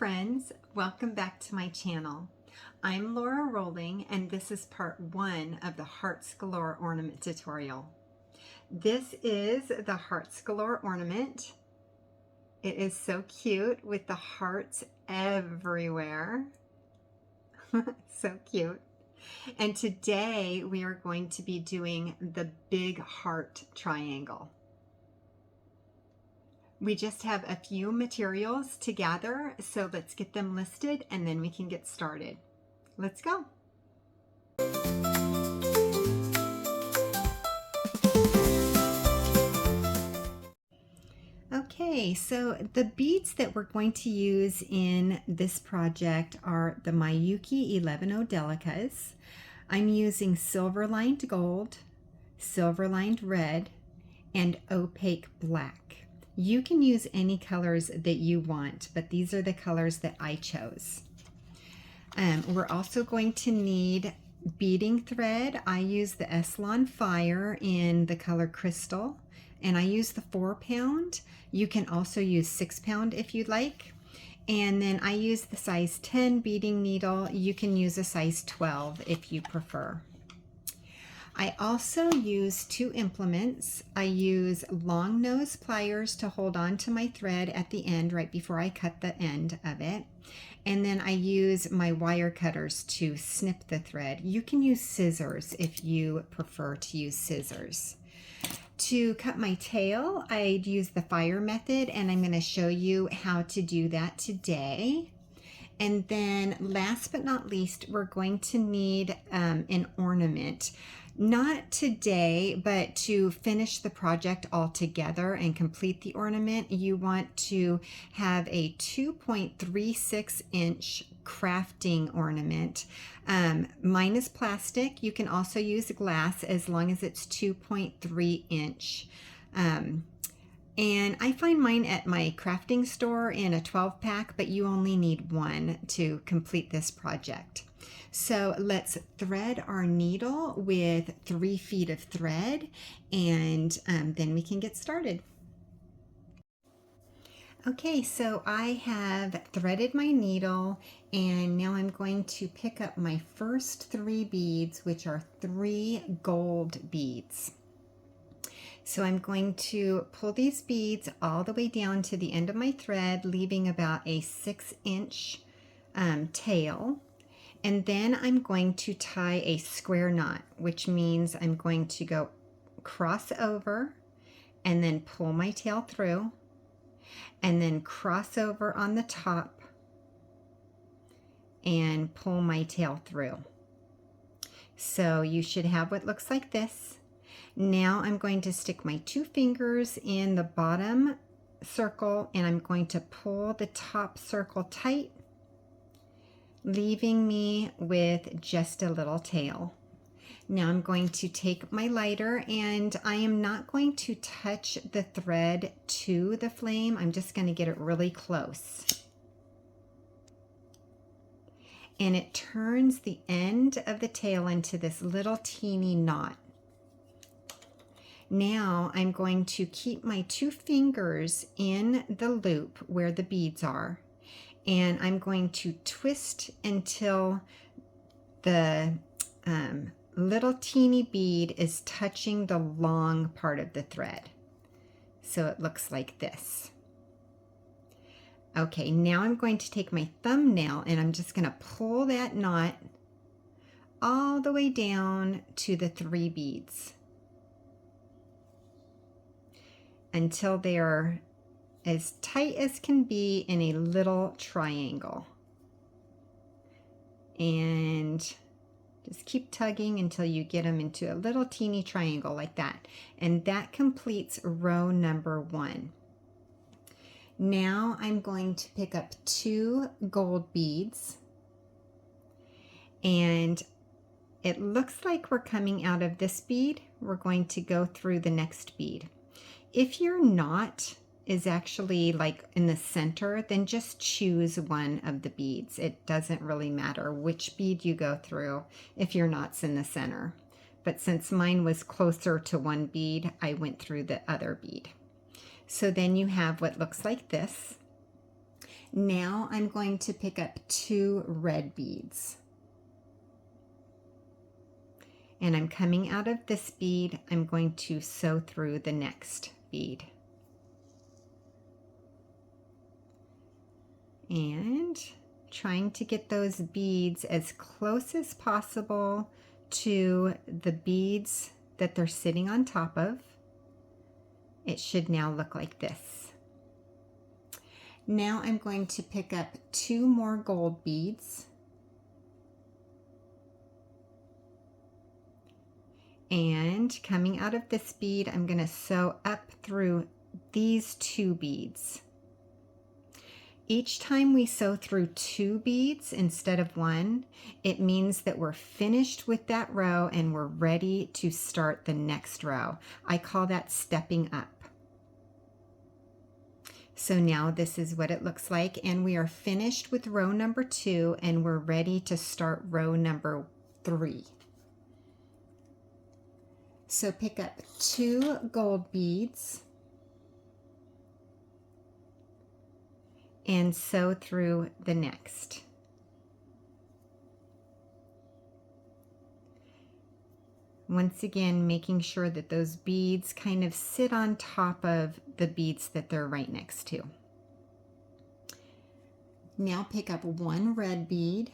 friends, welcome back to my channel. I'm Lora Rolling and this is part 1 of the Hearts Galore ornament tutorial. This is the Hearts Galore ornament. It is so cute with the hearts everywhere. So cute. And today we are going to be doing the big heart triangle. We just have a few materials to gather, so let's get them listed and then we can get started. Let's go. Okay, so the beads that we're going to use in this project are the Miyuki Delicas. I'm using silver lined gold, silver lined red, and opaque black. You can use any colors that you want, but these are the colors that I chose. We're also going to need beading thread. I use the Eslon Fire in the color Crystal, and I use the 4-pound. You can also use 6-pound if you'd like. And then I use the size 10 beading needle. You can use a size 12 if you prefer. I also use 2 implements. I use long nose pliers to hold on to my thread at the end right before I cut the end of it. And then I use my wire cutters to snip the thread. You can use scissors if you prefer to use scissors. To cut my tail, I use the fire method, and I'm going to show you how to do that today. And then last but not least, we're going to need an ornament. Not today, but to finish the project all together and complete the ornament, you want to have a 2.36 inch crafting ornament. Mine is plastic. You can also use glass as long as it's 2.3 inch. And I find mine at my crafting store in a 12-pack, but you only need one to complete this project. So let's thread our needle with 3 feet of thread, and then we can get started. Okay, so I have threaded my needle, and now I'm going to pick up my first 3 beads, which are 3 gold beads. So I'm going to pull these beads all the way down to the end of my thread, leaving about a 6-inch tail. And then I'm going to tie a square knot, which means I'm going to go cross over and then pull my tail through, and then cross over on the top and pull my tail through. So you should have what looks like this. Now I'm going to stick my 2 fingers in the bottom circle, and I'm going to pull the top circle tight, leaving me with just a little tail. Now I'm going to take my lighter, and I am not going to touch the thread to the flame. I'm just going to get it really close. And it turns the end of the tail into this little teeny knot. Now I'm going to keep my 2 fingers in the loop where the beads are, and I'm going to twist until the little teeny bead is touching the long part of the thread. So it looks like this. Okay, now I'm going to take my thumbnail and I'm just going to pull that knot all the way down to the 3 beads until they are as tight as can be in a little triangle. And just keep tugging until you get them into a little teeny triangle like that. And that completes row number 1. Now I'm going to pick up 2 gold beads, and it looks like we're coming out of this bead. We're going to go through the next bead. If your knot is actually like in the center, then just choose one of the beads. It doesn't really matter which bead you go through if your knot's in the center. But since mine was closer to one bead, I went through the other bead. So then you have what looks like this. Now I'm going to pick up 2 red beads. And I'm coming out of this bead, I'm going to sew through the next bead. And trying to get those beads as close as possible to the beads that they're sitting on top of. It should now look like this. Now I'm going to pick up 2 more gold beads. And coming out of this bead, I'm going to sew up through these 2 beads. Each time we sew through 2 beads instead of 1, it means that we're finished with that row and we're ready to start the next row. I call that stepping up. So now this is what it looks like, and we are finished with row number 2 and we're ready to start row number 3. So pick up 2 gold beads and sew through the next. Once again, making sure that those beads kind of sit on top of the beads that they're right next to. Now pick up 1 red bead.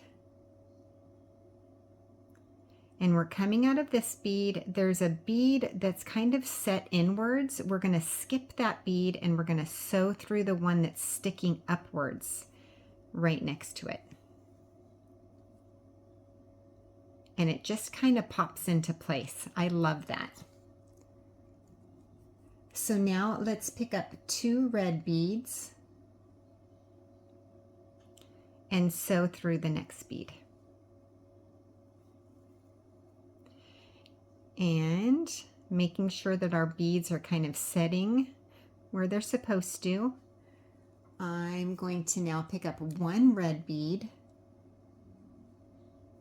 And we're coming out of this bead. There's a bead that's kind of set inwards. We're going to skip that bead and we're going to sew through the one that's sticking upwards right next to it. And it just kind of pops into place. I love that. So now let's pick up 2 red beads and sew through the next bead. And making sure that our beads are kind of setting where they're supposed to. I'm going to now pick up 1 red bead.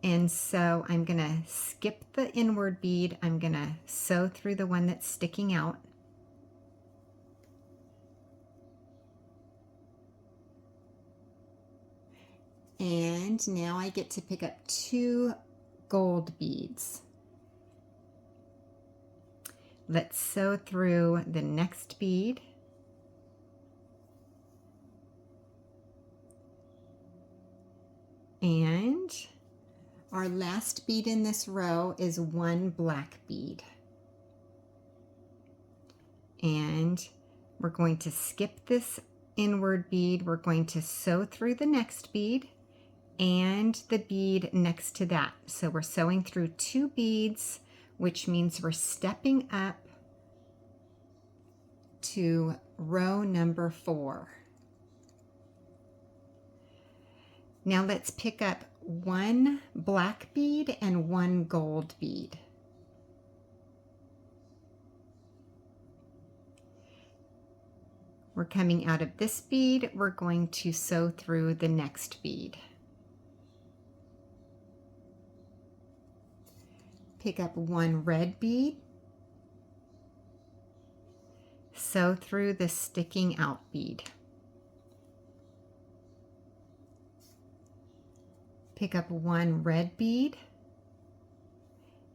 And so I'm going to skip the inward bead. I'm going to sew through the one that's sticking out. And now I get to pick up 2 gold beads. Let's sew through the next bead. And our last bead in this row is 1 black bead. And we're going to skip this inward bead. We're going to sew through the next bead and the bead next to that. So we're sewing through 2 beads, which means we're stepping up to row number 4. Now let's pick up 1 black bead and 1 gold bead. We're coming out of this bead, we're going to sew through the next bead. Pick up 1 red bead, sew through the sticking out bead. Pick up 1 red bead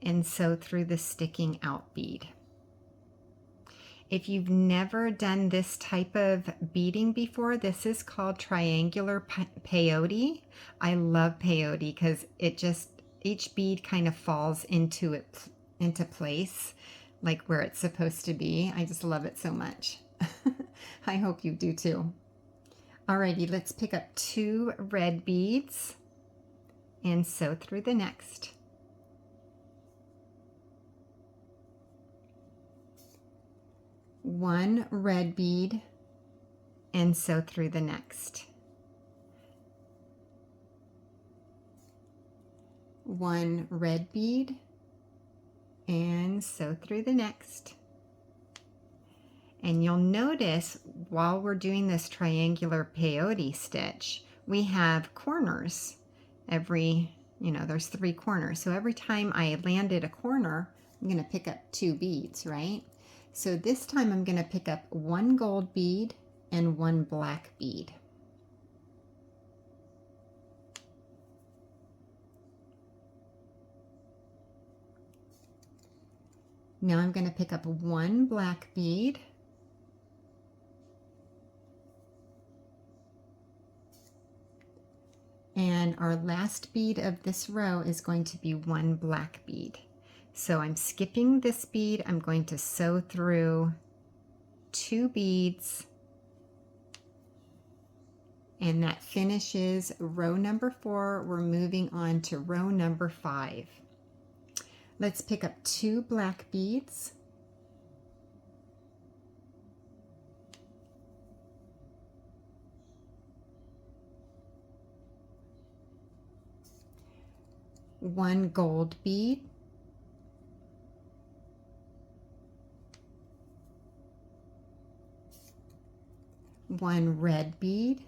and sew through the sticking out bead. If you've never done this type of beading before, this is called triangular peyote. I love peyote because it just, each bead kind of falls into place like where it's supposed to be. I just love it so much. I hope you do too. Alrighty, let's pick up 2 red beads and sew through the next. One red bead and sew through the next. 1 red bead and sew through the next. And you'll notice while we're doing this triangular peyote stitch, we have corners. There's 3 corners. So every time I landed a corner, I'm going to pick up 2 beads, right? So this time I'm going to pick up 1 gold bead and 1 black bead. Now I'm going to pick up one black bead, and our last bead of this row is going to be one black bead. So I'm skipping this bead. I'm going to sew through 2 beads, and that finishes row number 4. We're moving on to row number 5. Let's pick up 2 black beads, one gold bead, one red bead,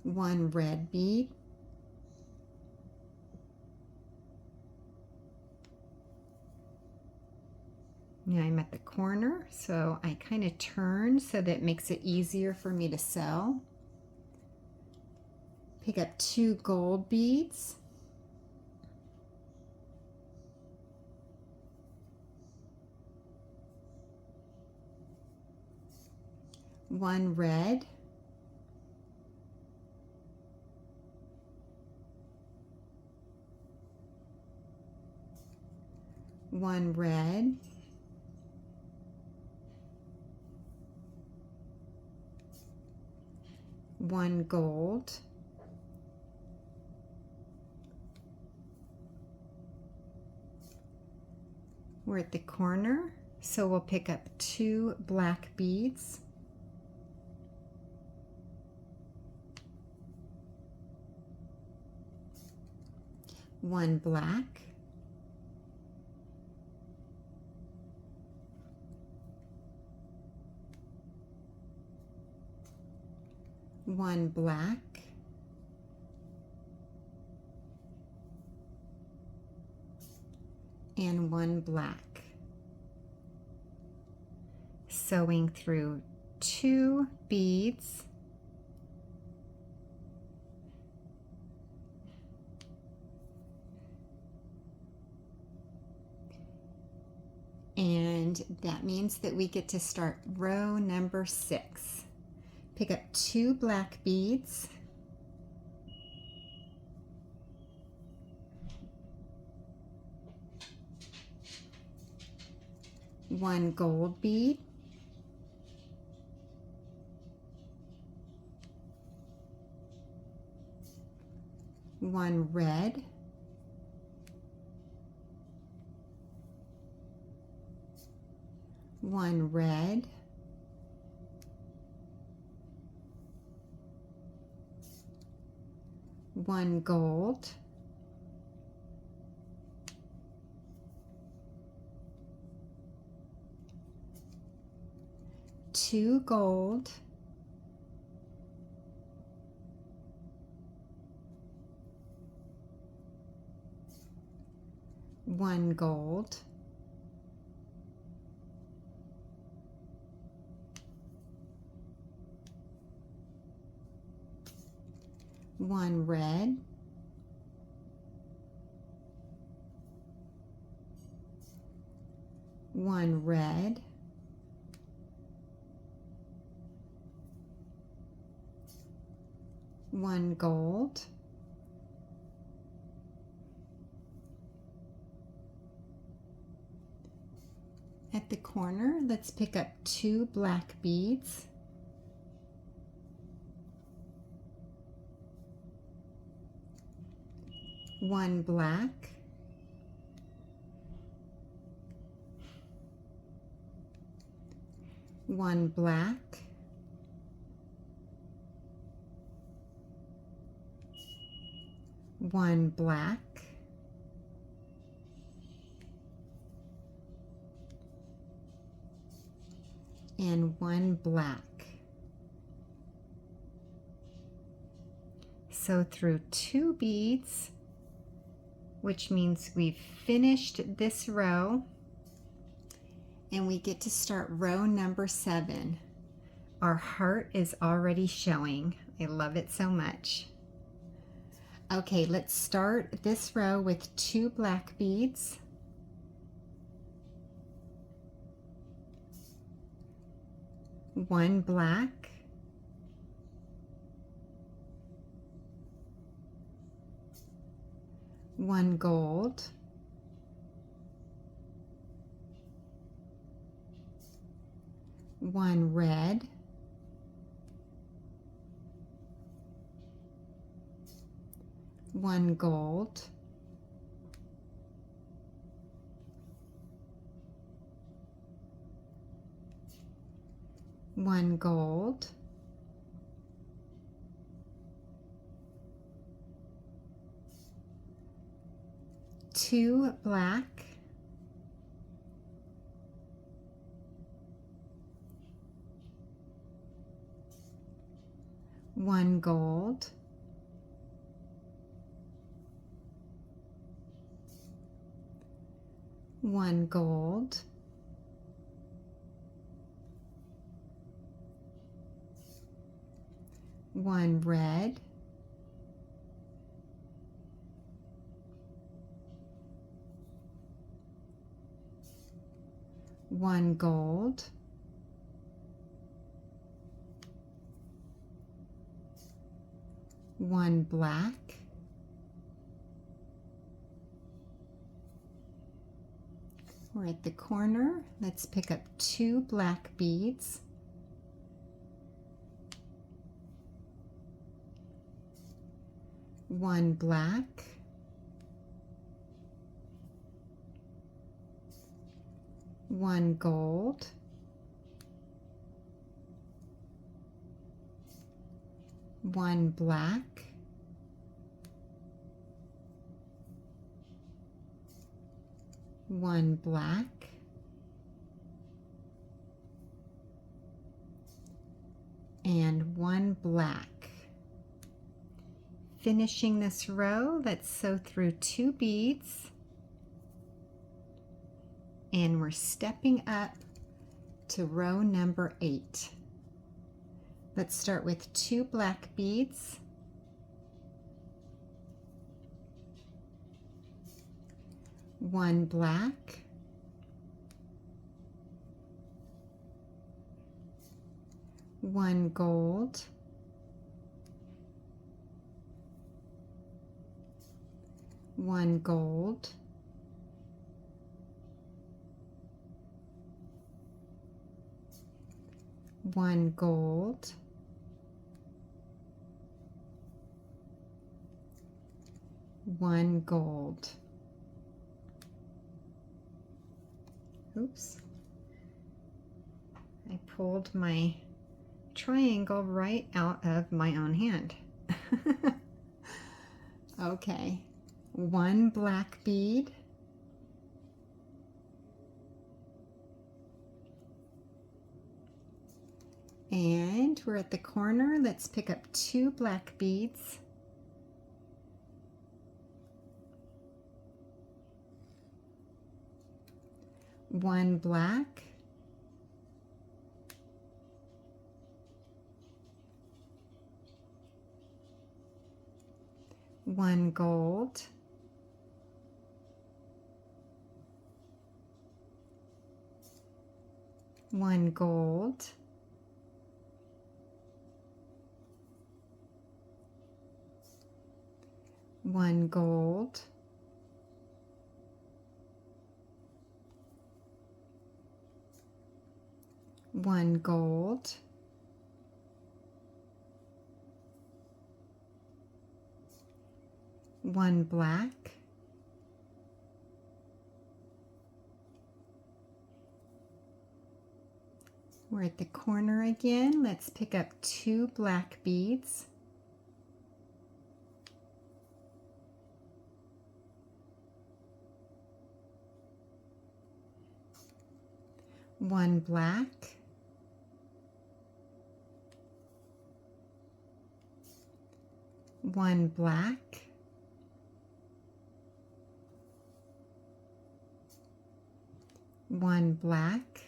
one red bead, now I'm at the corner, so I kind of turn so that it makes it easier for me to sew. Pick up 2 gold beads, one red, one red, one gold, we're at the corner, so we'll pick up 2 black beads, one black, one black, and one black. Sewing through 2 beads, and that means that we get to start row number 6. Pick up 2 black beads, one gold bead, one red, one red, one gold, two gold, one gold, one red, one red, one gold, at the corner, let's pick up 2 black beads, one black, one black, one black, and one black. Sew through 2 beads, which means we've finished this row, and we get to start row number 7. Our heart is already showing. I love it so much. Okay, let's start this row with 2 black beads. One black, one gold, one red, one gold, one gold, two black, one gold, one gold, one red, one gold, one black, we're at the corner. Let's pick up 2 black beads, one black, one gold, one black, one black, and one black. Finishing this row, let's sew through 2 beads, and we're stepping up to row number 8. Let's start with 2 black beads, one black, one gold, one gold, one gold, one gold. Oops. I pulled my triangle right out of my own hand. Okay. One black bead, and we're at the corner. Let's pick up 2 black beads, one black, one gold, one gold, one gold, one gold, one black, we're at the corner again. Let's pick up 2 black beads, one black, one black, one black,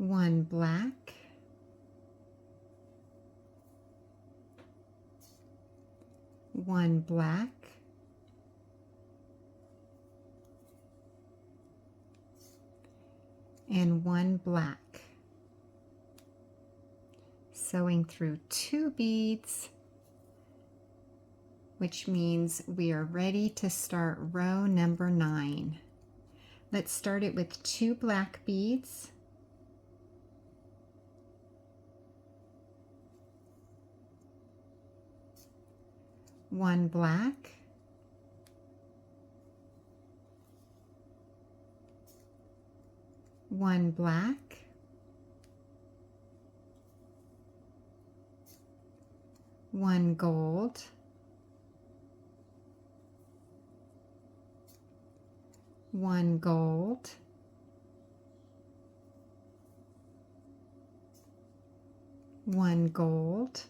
1 black, 1 black, and 1 black. Sewing through 2 beads, which means we are ready to start row number 9. Let's start it with 2 black beads, one black, one black, one gold, one gold, one gold,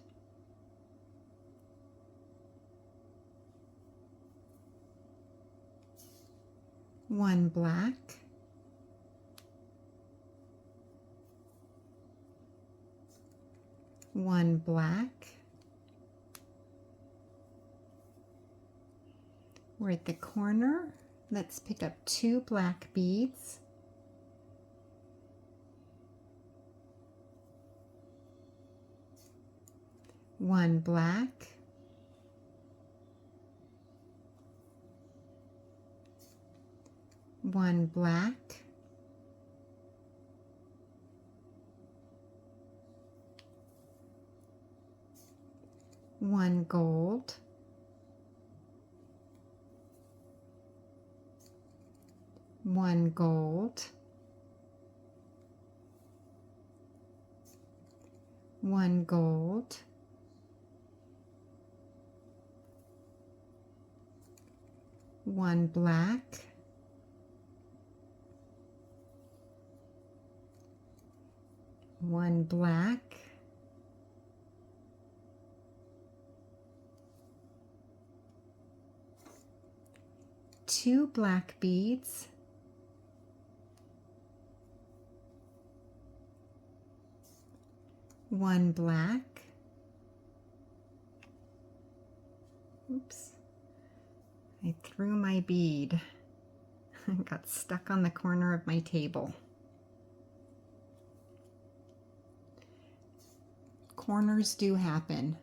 one black, one black. We're at the corner. Let's pick up 2 black beads, one black, one black, one gold, one gold, one gold, one black, one black, two black beads, one black, oops, I threw my bead, it got stuck on the corner of my table. Corners do happen.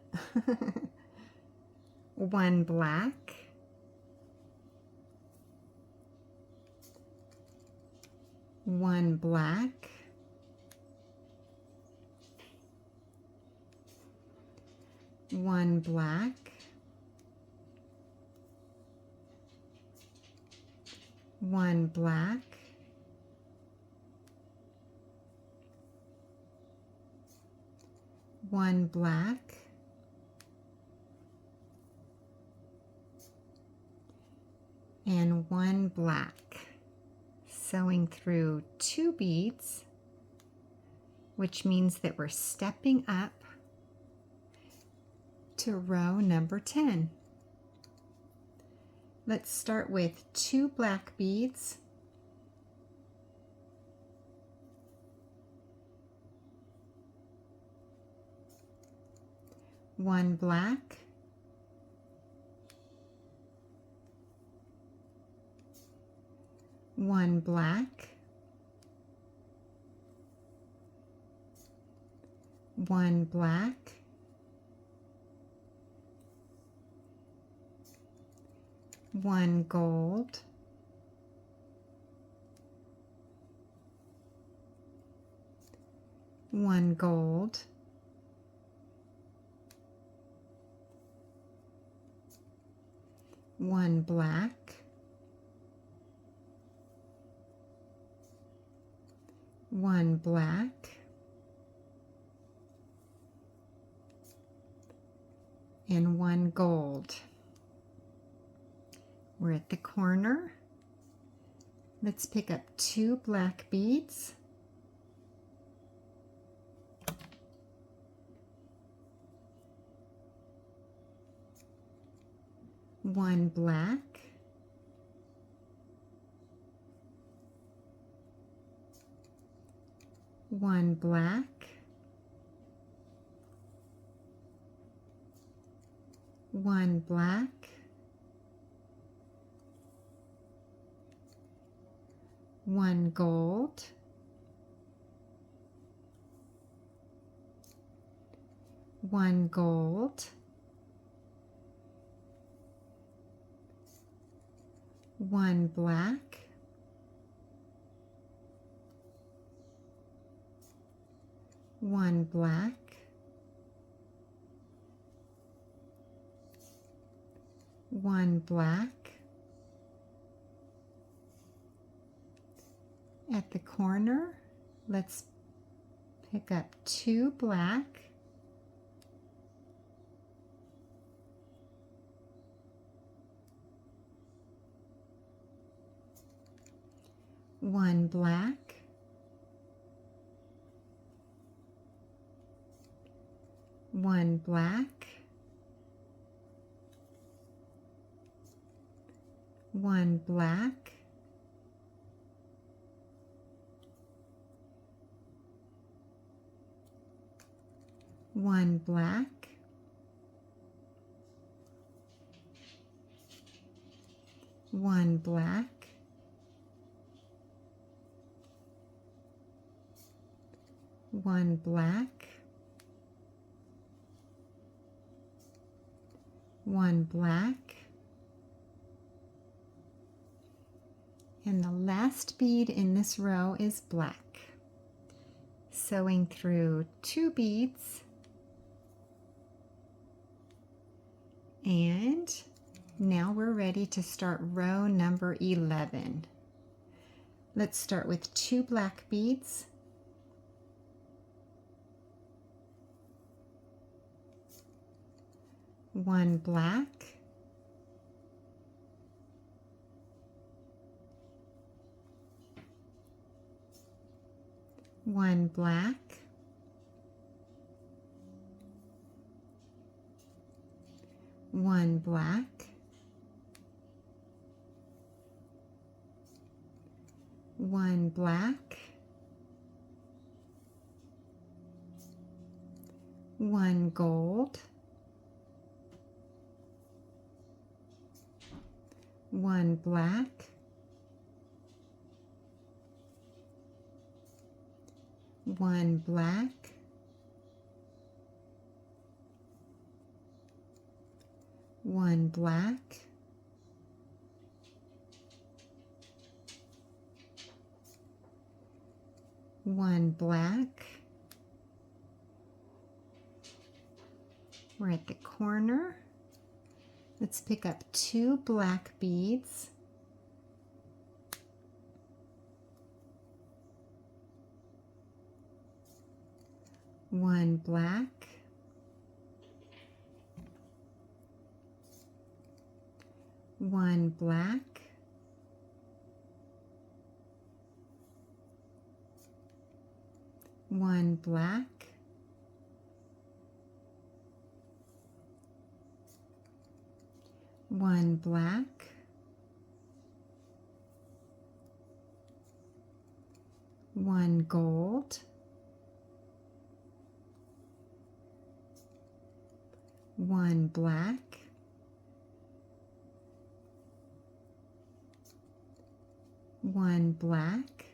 One black, one black, one black, one black, one black, and one black. Sewing through 2 beads, which means that we're stepping up to row number 10. Let's start with 2 black beads, one black, one black, one black, one gold, one gold, one black, one black, and one gold. We're at the corner. Let's pick up 2 black beads, one black, 1 black, 1 black, 1 gold, 1 gold, 1 black, 1 black, 1 black. At the corner, let's pick up 2 black, 1 black, 1 black, 1 black, 1 black, 1 black, 1 black, 1 black, and the last bead in this row is black. Sewing through 2 beads, and now we're ready to start row number 11. Let's start with 2 black beads, 1 black, 1 black, 1 black, 1 black, 1 gold, 1 black, 1 black, 1 black, 1 black. We're at the corner. Let's pick up 2 black beads, 1 black, 1 black, 1 black, 1 black, 1 gold, 1 black, 1 black,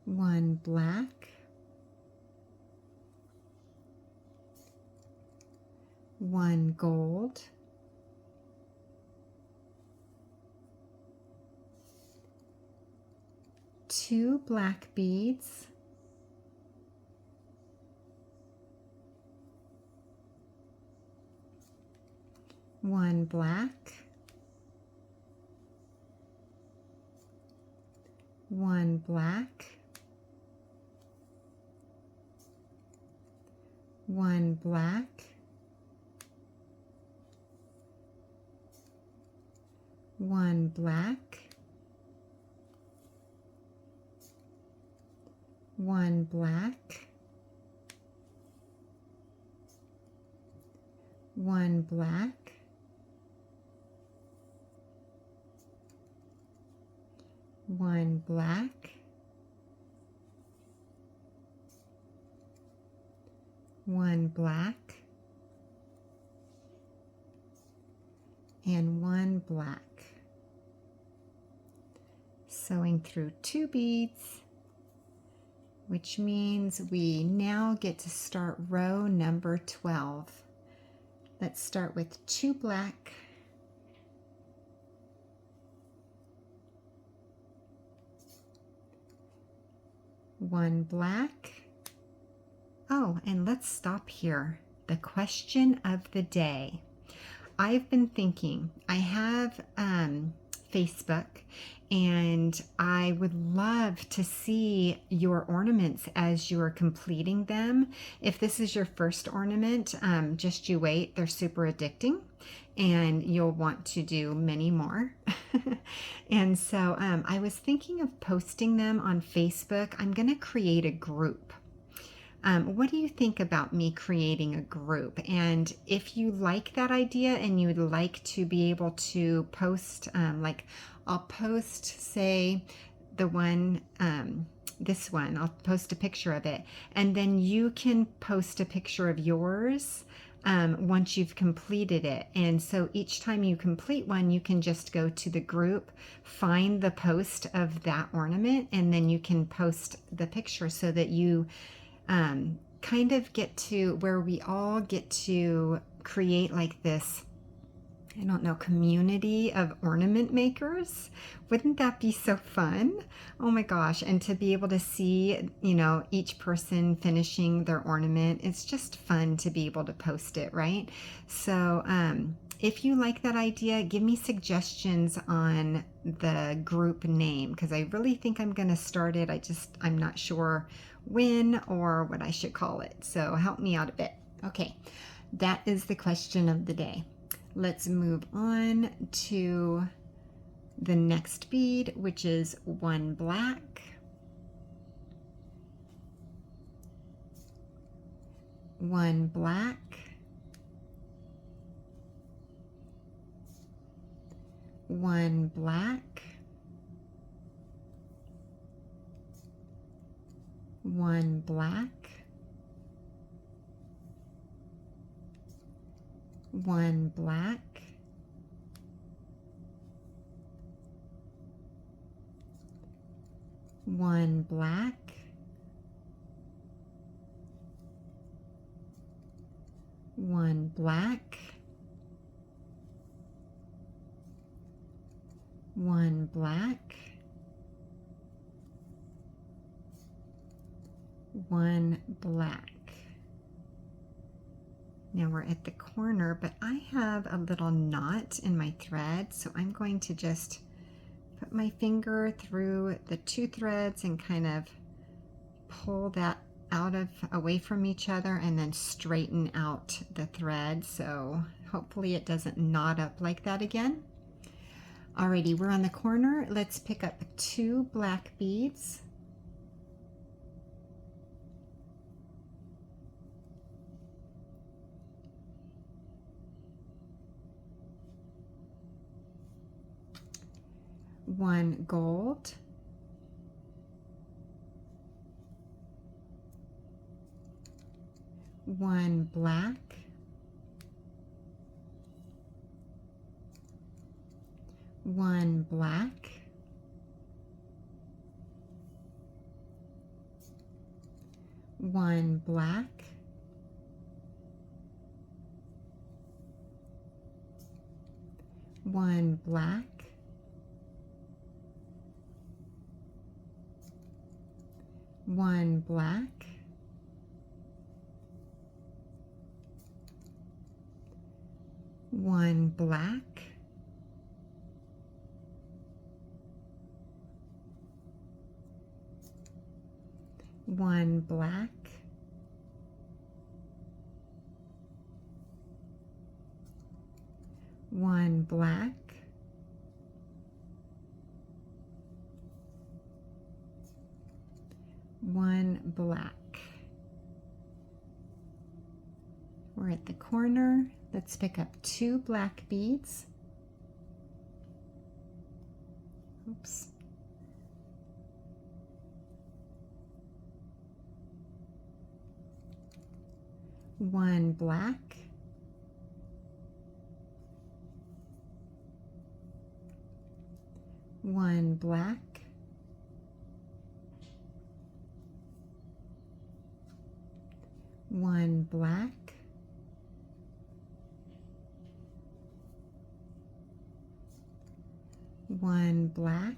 1 black, 1 gold, 2 black beads, 1 black, 1 black, 1 black, 1 black, 1 black, 1 black, 1 black, 1 black, and 1 black. Sewing through 2 beads, which means we now get to start row number 12. Let's start with 2 black, 1 black. Oh, and let's stop here. The question of the day. I've been thinking, I have Facebook, and I would love to see your ornaments as you're completing them. If this is your first ornament, just you wait. They're super addicting, and you'll want to do many more. And so I was thinking of posting them on Facebook. I'm going to create a group. What do you think about me creating a group? And if you like that idea and you would like to be able to post, like I'll post, say, the one, this one, I'll post a picture of it, and then you can post a picture of yours once you've completed it. And so each time you complete one, you can just go to the group, find the post of that ornament, and then you can post the picture so that you kind of get to where we all get to create like this, I don't know, community of ornament makers. Wouldn't that be so fun? Oh my gosh. And to be able to see, you know, each person finishing their ornament, it's just fun to be able to post it, right? So if you like that idea, give me suggestions on the group name, because I really think I'm going to start it. I'm not sure when or what I should call it. So help me out a bit. Okay, that is the question of the day. Let's move on to the next bead, which is 1 black, 1 black, 1 black, 1 black, 1 black, 1 black, 1 black, 1 black, 1 black. Now we're at the corner, but I have a little knot in my thread, so I'm going to just put my finger through the 2 threads and kind of pull that away from each other, and then straighten out the thread. So hopefully it doesn't knot up like that again. Alrighty, we're on the corner. Let's pick up 2 black beads. One gold, 1 black, 1 black, 1 black, 1 black, 1 black, 1 black, 1 black, 1 black, 1 black. We're at the corner. Let's pick up 2 black beads. Oops. 1 black, 1 black, 1 black, 1 black,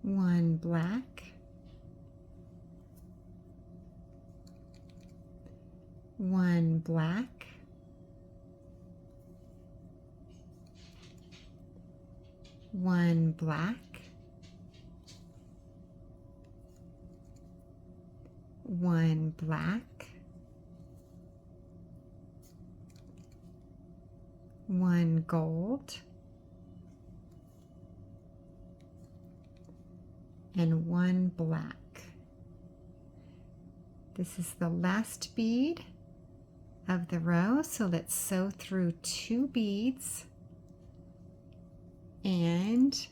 1 black, 1 black, 1 black, 1 black, 1 gold, and 1 black. This is the last bead of the row, so let's sew through 2 beads. And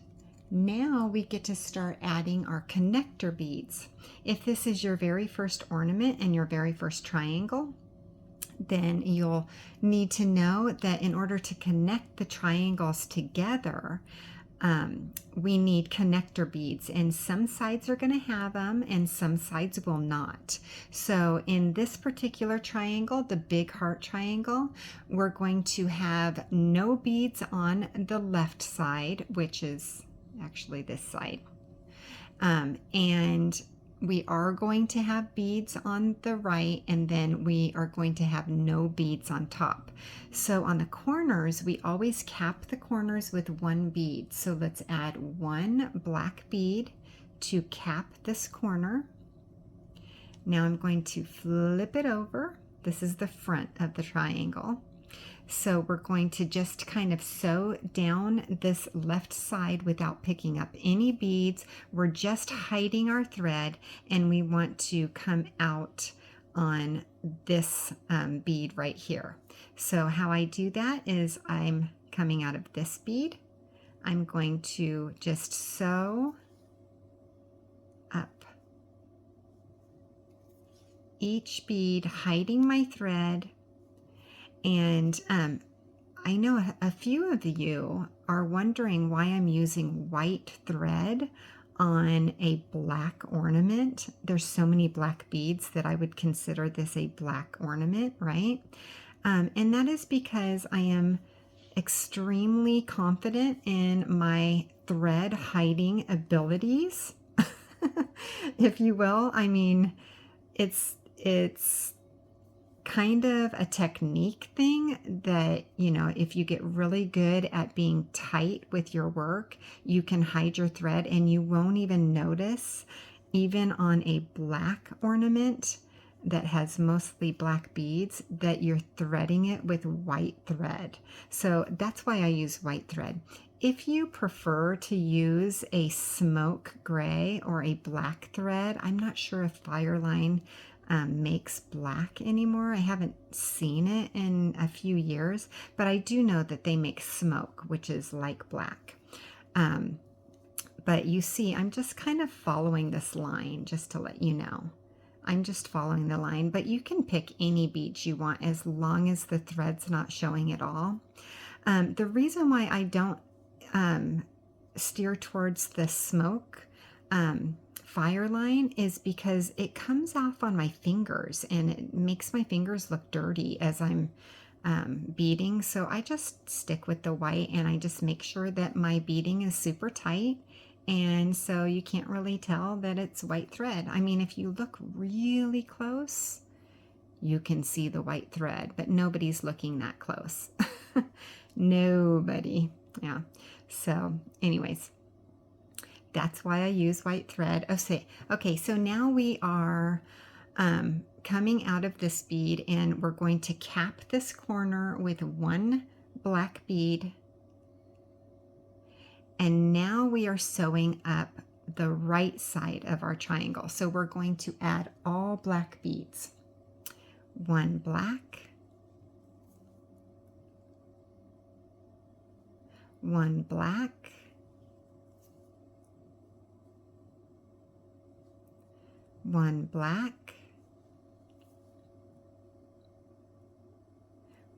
now we get to start adding our connector beads. If this is your very first ornament and your very first triangle, then you'll need to know that in order to connect the triangles together, we need connector beads, and some sides are going to have them and some sides will not. So in this particular triangle, the big heart triangle, we're going to have no beads on the left side, which is actually this side. And we are going to have beads on the right, and then we are going to have no beads on top. So on the corners, we always cap the corners with 1 bead. So let's add 1 black bead to cap this corner. Now I'm going to flip it over. This is the front of the triangle. So we're going to just kind of sew down this left side without picking up any beads. We're just hiding our thread, and we want to come out on this bead right here. So how I do that is I'm coming out of this bead. I'm going to just sew up each bead, hiding my thread. And I know a few of you are wondering why I'm using white thread on a black ornament. There's so many black beads that I would consider this a black ornament, right? And that is because I am extremely confident in my thread hiding abilities, if you will. I mean, it's kind of a technique thing that, you know, if you get really good at being tight with your work, you can hide your thread and you won't even notice, even on a black ornament that has mostly black beads, that you're threading it with white thread. So that's why I use white thread. If you prefer to use a smoke gray or a black thread, I'm not sure if Fireline makes black anymore. I haven't seen it in a few years, but I do know that they make smoke, which is like black. But you see, I'm just kind of following this line, just to let you know. I'm just following the line, but you can pick any beads you want as long as the thread's not showing at all. The reason why I don't steer towards the smoke fire line is because it comes off on my fingers and it makes my fingers look dirty as I'm beading. So I just stick with the white, and I just make sure that my beading is super tight, and so you can't really tell that it's white thread. I mean, if you look really close, you can see the white thread, but nobody's looking that close. Nobody. Yeah. So anyways, that's why I use white thread. Okay, so now we are coming out of this bead, and we're going to cap this corner with 1 black bead. And now we are sewing up the right side of our triangle. So we're going to add all black beads. 1 black, 1 black, 1 black,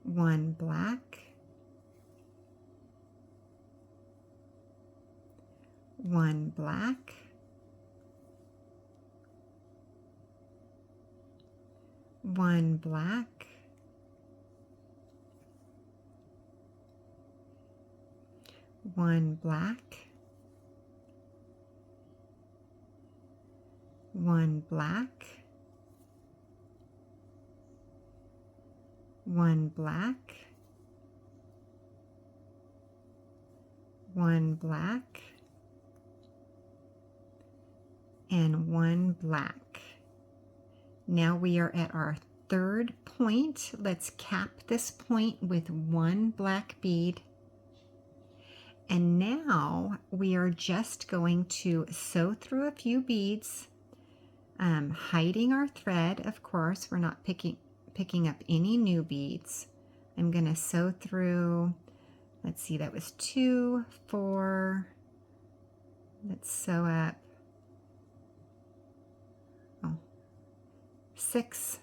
1 black, 1 black, 1 black, 1 black, 1 black, 1 black, 1 black, and 1 black. Now we are at our third point. Let's cap this point with 1 black bead. And now we are just going to sew through a few beads, hiding our thread. Of course, we're not picking up any new beads. I'm going to sew through, let's see, that was 2, 4. Let's sew up 6.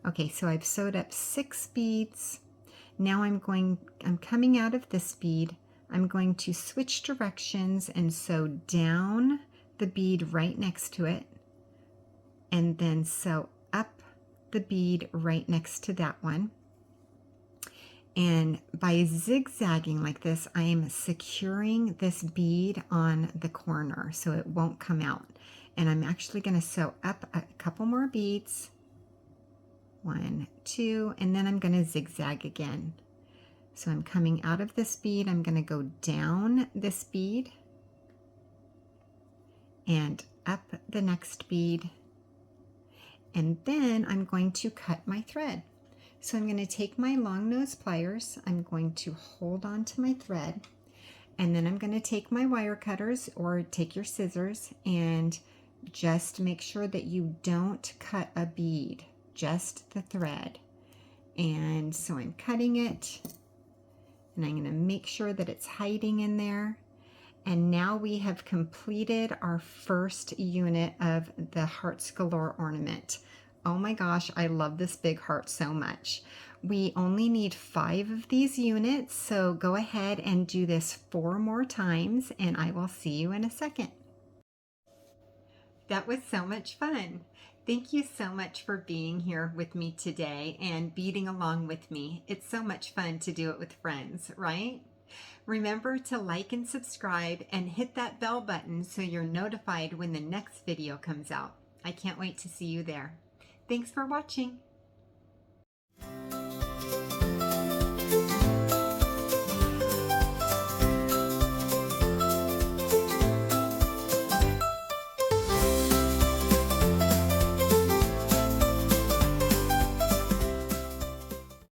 Okay, so I've sewed up 6 beads. Now I'm coming out of this bead. I'm going to switch directions and sew down the bead right next to it, and then sew up the bead right next to that one. And by zigzagging like this, I am securing this bead on the corner so it won't come out. And I'm actually going to sew up a couple more beads. 1, 2, and then I'm going to zigzag again. So I'm coming out of this bead, I'm going to go down this bead and up the next bead, and then I'm going to cut my thread. So I'm going to take my long nose pliers, I'm going to hold on to my thread, and then I'm going to take my wire cutters or take your scissors and just make sure that you don't cut a bead, just the thread. And so I'm cutting it, and I'm going to make sure that it's hiding in there. And now we have completed our first unit of the Hearts Galore ornament. Oh my gosh, I love this big heart so much. We only need 5 of these units, so go ahead and do this 4 more times, and I will see you in a second. That was so much fun. Thank you so much for being here with me today and beading along with me. It's so much fun to do it with friends, right? Remember to like and subscribe and hit that bell button so you're notified when the next video comes out. I can't wait to see you there. Thanks for watching.